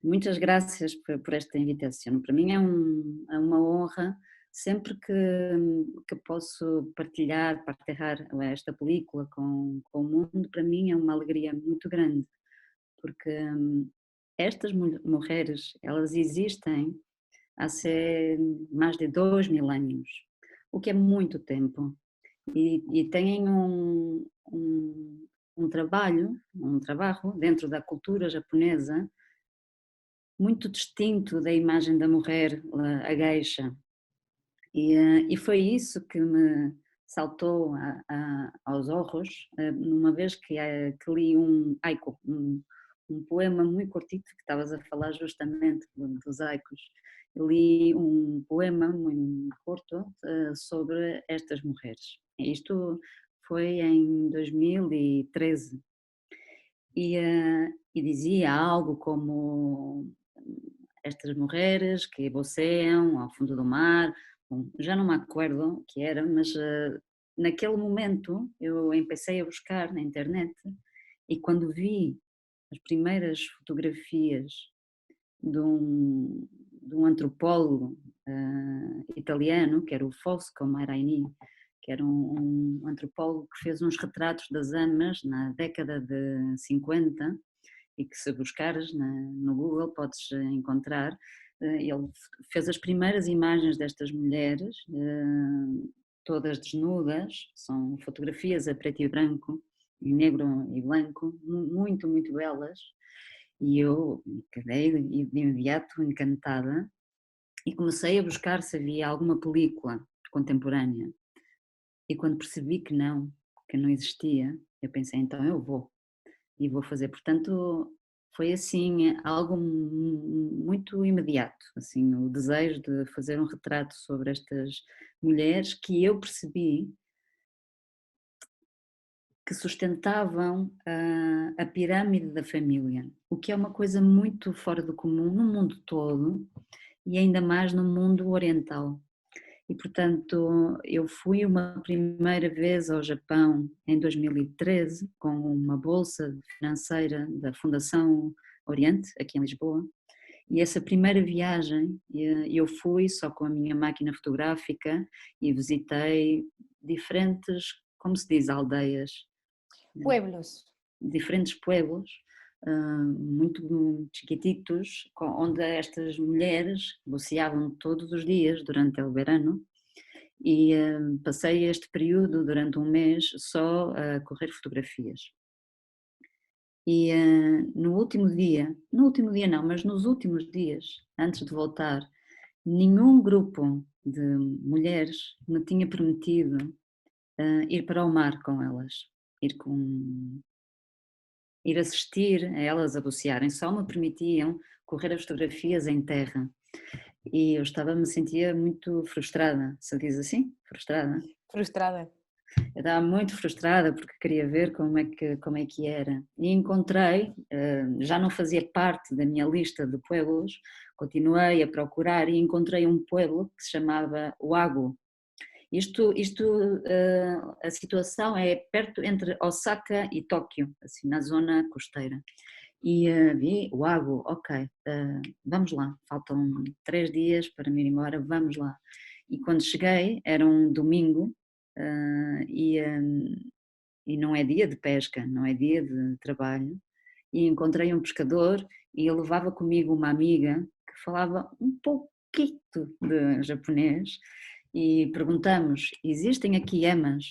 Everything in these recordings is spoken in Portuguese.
Muitas graças por esta invitação. Para mim é uma honra sempre que posso partilhar esta película com o mundo. Para mim é uma alegria muito grande, porque estas mulheres, elas existem há mais de 2000 anos, o que é muito tempo, e têm um trabalho dentro da cultura japonesa muito distinto da imagem da mulher, a geisha. E foi isso que me saltou aos olhos, numa vez que li um haiku, um poema muito curtito, que estavas a falar justamente dos haicos. Eu li um poema muito curto sobre estas mulheres. Isto foi em 2013. E dizia algo como estas mulheres que voceiam ao fundo do mar. Bom, já não me acordo o que era, mas naquele momento eu empecei a buscar na internet, e quando vi as primeiras fotografias de um antropólogo italiano, que era o Fosco Maraini, que era um antropólogo que fez uns retratos das amas na década de 50, e que, se buscares no Google, podes encontrar. Ele fez as primeiras imagens destas mulheres, todas desnudas, são fotografias a preto e branco, em negro e branco, muito, muito belas, e eu quedei de imediato encantada e comecei a buscar se havia alguma película contemporânea. E quando percebi que não existia, eu pensei, então eu vou, e vou fazer. Portanto, foi assim algo muito imediato, assim, o desejo de fazer um retrato sobre estas mulheres que eu percebi que sustentavam a pirâmide da família, o que é uma coisa muito fora do comum no mundo todo, e ainda mais no mundo oriental. E portanto eu fui uma primeira vez ao Japão em 2013 com uma bolsa financeira da Fundação Oriente, aqui em Lisboa, e essa primeira viagem eu fui só com a minha máquina fotográfica e visitei diferentes, como se diz, aldeias, Pueblos. diferentes pueblos, muito chiquititos, onde estas mulheres buceavam todos os dias durante o verano, e passei este período durante um mês só a correr fotografias. E no último dia não, mas nos últimos dias, antes de voltar, nenhum grupo de mulheres me tinha permitido ir para o mar com elas, ir com ir assistir a elas a bucearem, só me permitiam correr as fotografias em terra. E me sentia muito frustrada, se diz assim? Frustrada? Frustrada. Eu estava muito frustrada porque queria ver como é que era. E encontrei, já não fazia parte da minha lista de pueblos, continuei a procurar e encontrei um pueblo que se chamava Oahu. A situação é perto entre Osaka e Tóquio, assim, na zona costeira. E vi Oahu, ok, vamos lá, faltam 3 dias para me ir embora, vamos lá. E quando cheguei, era um domingo, e não é dia de pesca, não é dia de trabalho, e encontrei um pescador e ele levava comigo uma amiga que falava um pouquito de japonês, e perguntamos, existem aqui emas?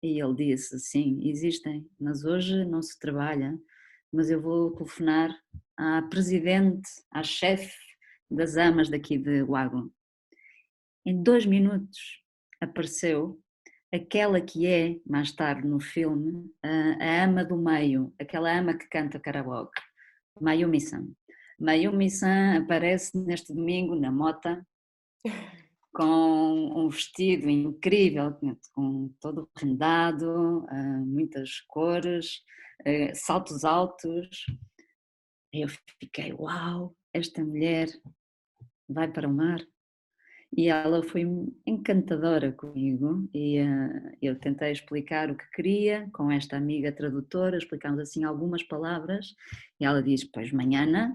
E ele disse, sim, existem, mas hoje não se trabalha, mas eu vou telefonar à presidente, à chefe das amas daqui de Oahu. Em 2 minutos apareceu aquela que é, mais tarde no filme, a ama do meio, aquela ama que canta karaoke, Mayumi-san. Mayumi-san aparece neste domingo na mota, com um vestido incrível, com todo rendado, muitas cores, saltos altos. Eu fiquei, uau, esta mulher vai para o mar. E ela foi encantadora comigo, e eu tentei explicar o que queria com esta amiga tradutora, explicámos assim algumas palavras, e ela disse, pois manhã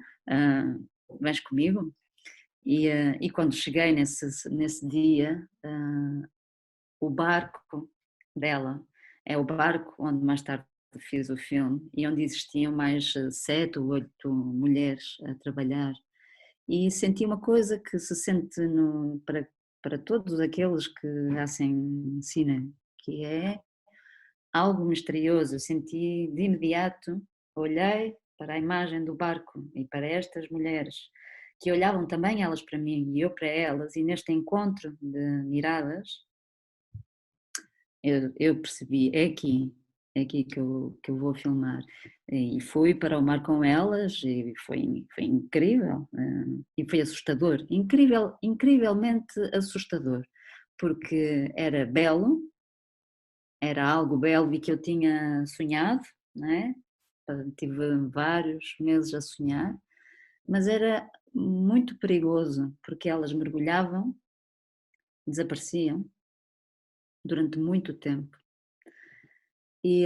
vens comigo? E quando cheguei nesse dia, o barco dela é o barco onde mais tarde fiz o filme e onde existiam mais 7 ou 8 mulheres a trabalhar. E senti uma coisa que se sente para todos aqueles que hacem cine, que é algo misterioso. Eu senti de imediato, olhei para a imagem do barco e para estas mulheres, que olhavam também elas para mim e eu para elas, e neste encontro de miradas, eu percebi, é aqui que eu vou filmar. E fui para o mar com elas e foi incrível, e foi assustador, incrivelmente assustador, porque era belo, era algo belo e que eu tinha sonhado, não é? Tive vários meses a sonhar, mas era muito perigoso, porque elas mergulhavam, desapareciam durante muito tempo e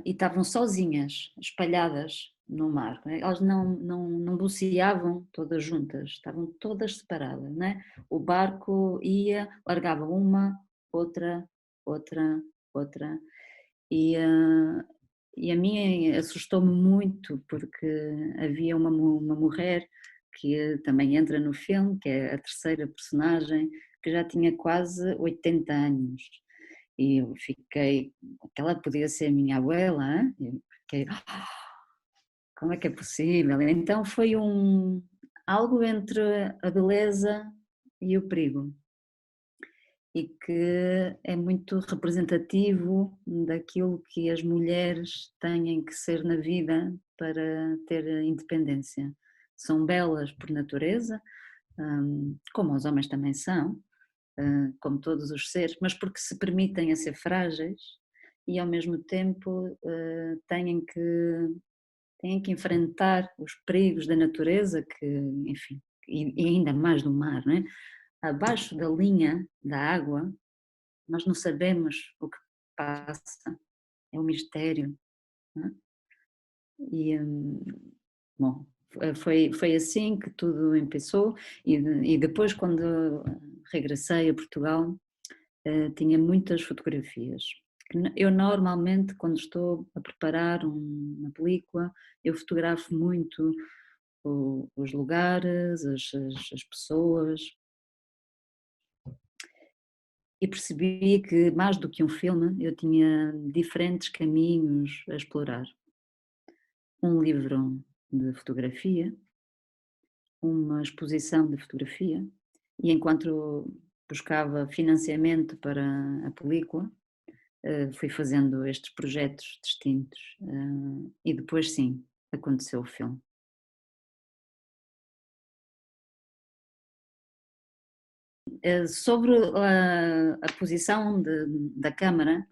estavam sozinhas, espalhadas no mar. Não é? Elas não buceavam todas juntas, estavam todas separadas. Não é? O barco ia, largava uma, outra, outra, outra, e, e a mim assustou-me muito porque havia uma mulher que também entra no filme, que é a terceira personagem, que já tinha quase 80 anos. E eu fiquei, aquela podia ser a minha abuela, hein? Eu fiquei, como é que é possível? Então foi algo entre a beleza e o perigo e que é muito representativo daquilo que as mulheres têm que ser na vida para ter independência. São belas por natureza, como os homens também são, como todos os seres, mas porque se permitem a ser frágeis e ao mesmo tempo têm que enfrentar os perigos da natureza, que, enfim, e ainda mais do mar, não é? Abaixo da linha da água, nós não sabemos o que passa, é um mistério. Não é? E, bom, foi assim que tudo começou e depois quando regressei a Portugal tinha muitas fotografias. Eu normalmente quando estou a preparar uma película eu fotografo muito os lugares, as pessoas e percebi que mais do que um filme eu tinha diferentes caminhos a explorar. Um livro de fotografia, uma exposição de fotografia e enquanto buscava financiamento para a película, fui fazendo estes projetos distintos e depois sim, aconteceu o filme. Sobre a posição da câmara,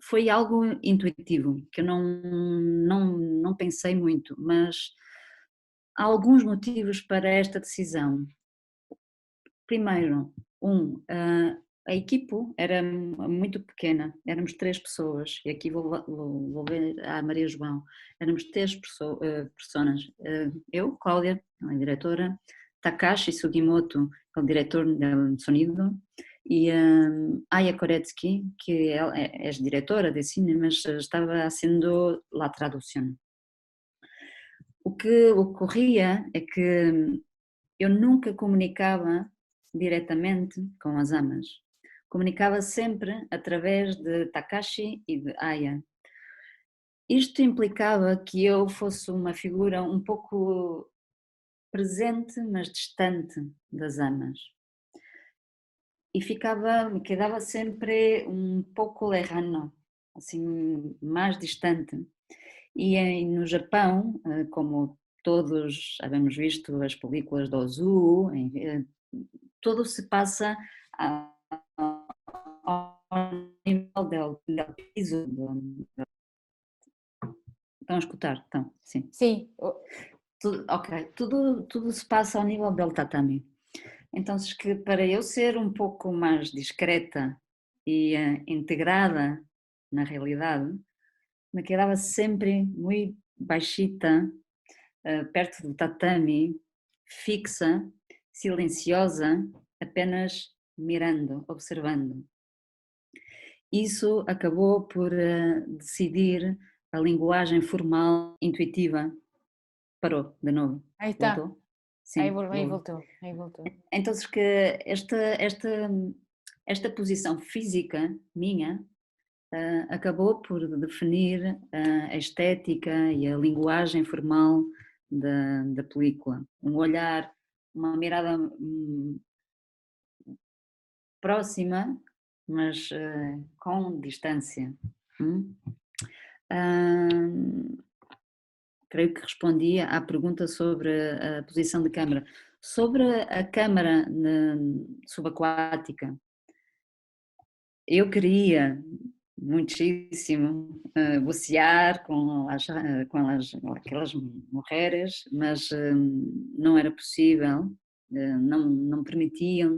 foi algo intuitivo, que eu não pensei muito, mas há alguns motivos para esta decisão. Primeiro, a equipe era muito pequena, éramos 3 pessoas, e aqui vou ver a Maria João, éramos 3 pessoas, eu, Cláudia, ela é diretora, Takashi Sugimoto, é o diretor de sonido, e Aya Koretsky, que ela é diretora de cine, mas estava haciendo la tradução. O que ocorria é que eu nunca comunicava diretamente com as amas. Comunicava sempre através de Takashi e de Aya. Isto implicava que eu fosse uma figura um pouco presente, mas distante das amas. E quedava sempre um pouco lejano, assim, mais distante. E no Japão, como todos havemos visto as películas do Ozu, tudo se passa ao nível del piso. Estão a escutar? Estão, sim. Sí, Ok, tudo se passa ao nível del tatami. Então, que para eu ser um pouco mais discreta e integrada na realidade, me quedava sempre muito baixita perto do tatami, fixa, silenciosa, apenas mirando, observando. Isso acabou por decidir a linguagem formal intuitiva. Parou, de novo. Aí está. Voltou? Sim, Aí voltou. voltou, aí voltou. Então, que esta posição física minha acabou por definir a estética e a linguagem formal da película. Um olhar, uma mirada próxima, mas com distância. Hum? Hum, Creio que respondi à pergunta sobre a posição de câmara. Sobre a câmara subaquática, eu queria muitíssimo bucear com aquelas mulheres, mas não era possível, não permitiam.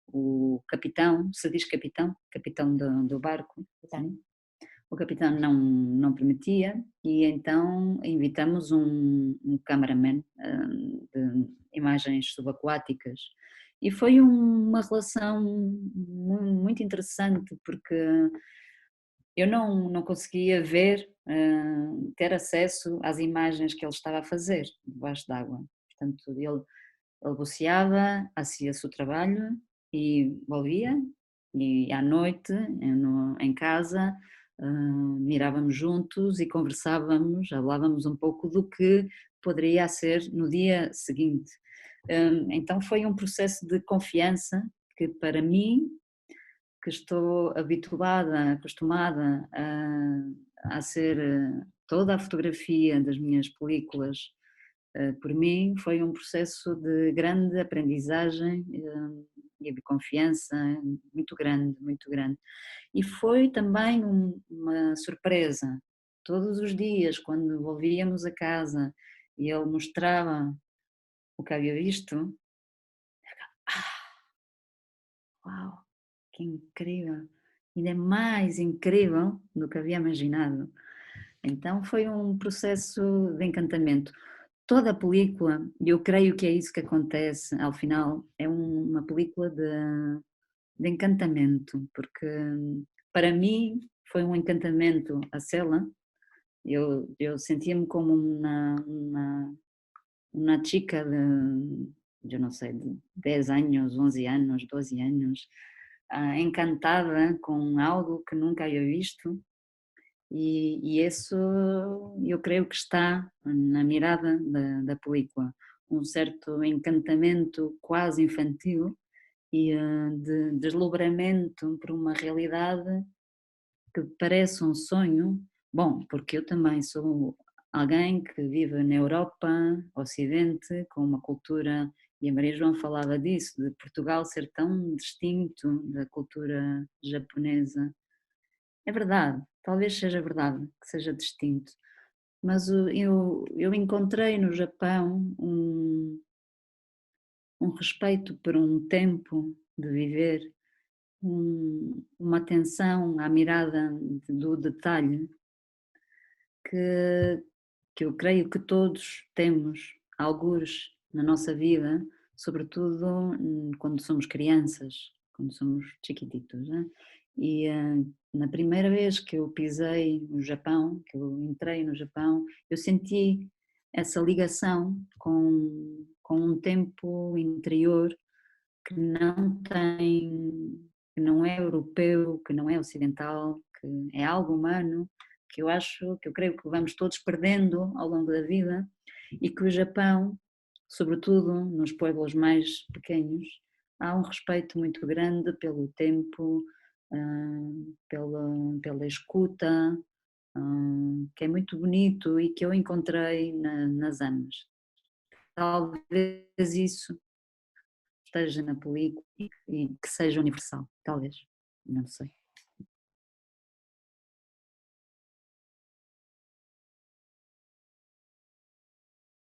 O capitão, se diz capitão, capitão do barco, sim, o capitão não permitia e então invitamos um cameraman de imagens subaquáticas e foi uma relação muito interessante porque eu não conseguia ver, ter acesso às imagens que ele estava a fazer debaixo d'água. Portanto, ele buceava, fazia-se o trabalho e volvia, e à noite, em casa, mirávamos juntos e conversávamos, falávamos um pouco do que poderia ser no dia seguinte. Então foi um processo de confiança que para mim, que estou habituada, acostumada a ser toda a fotografia das minhas películas por mim foi um processo de grande aprendizagem e de confiança muito grande, muito grande. E foi também uma surpresa. Todos os dias, quando volvíamos a casa e ele mostrava o que havia visto, uau, que incrível! Ainda é mais incrível do que havia imaginado. Então foi um processo de encantamento. Toda a película, e eu creio que é isso que acontece ao final, é uma película de encantamento, porque para mim foi um encantamento a Cela. Eu sentia-me como uma chica eu não sei, de 10 anos, 11 anos, 12 anos, encantada com algo que nunca havia visto e isso eu creio que está na mirada da película, um certo encantamento quase infantil e de deslumbramento por uma realidade que parece um sonho. Bom, porque eu também sou alguém que vive na Europa, Ocidente, com uma cultura, e a Maria João falava disso, de Portugal ser tão distinto da cultura japonesa. É verdade, talvez seja verdade que seja distinto, mas eu encontrei no Japão um respeito por um tempo de viver, uma atenção à mirada do detalhe que, que eu creio que todos temos, algures na nossa vida, sobretudo quando somos crianças, quando somos chiquititos, né? E na primeira vez que eu pisei no Japão, que eu entrei no Japão, eu senti essa ligação com um tempo interior que não tem, que não é europeu, que não é ocidental, que é algo humano, que eu acho, que eu creio que vamos todos perdendo ao longo da vida e que o Japão, sobretudo nos pueblos mais pequenos, há um respeito muito grande pelo tempo, pela escuta, que é muito bonito e que eu encontrei nas amas. Talvez isso esteja na película e que seja universal, talvez, não sei.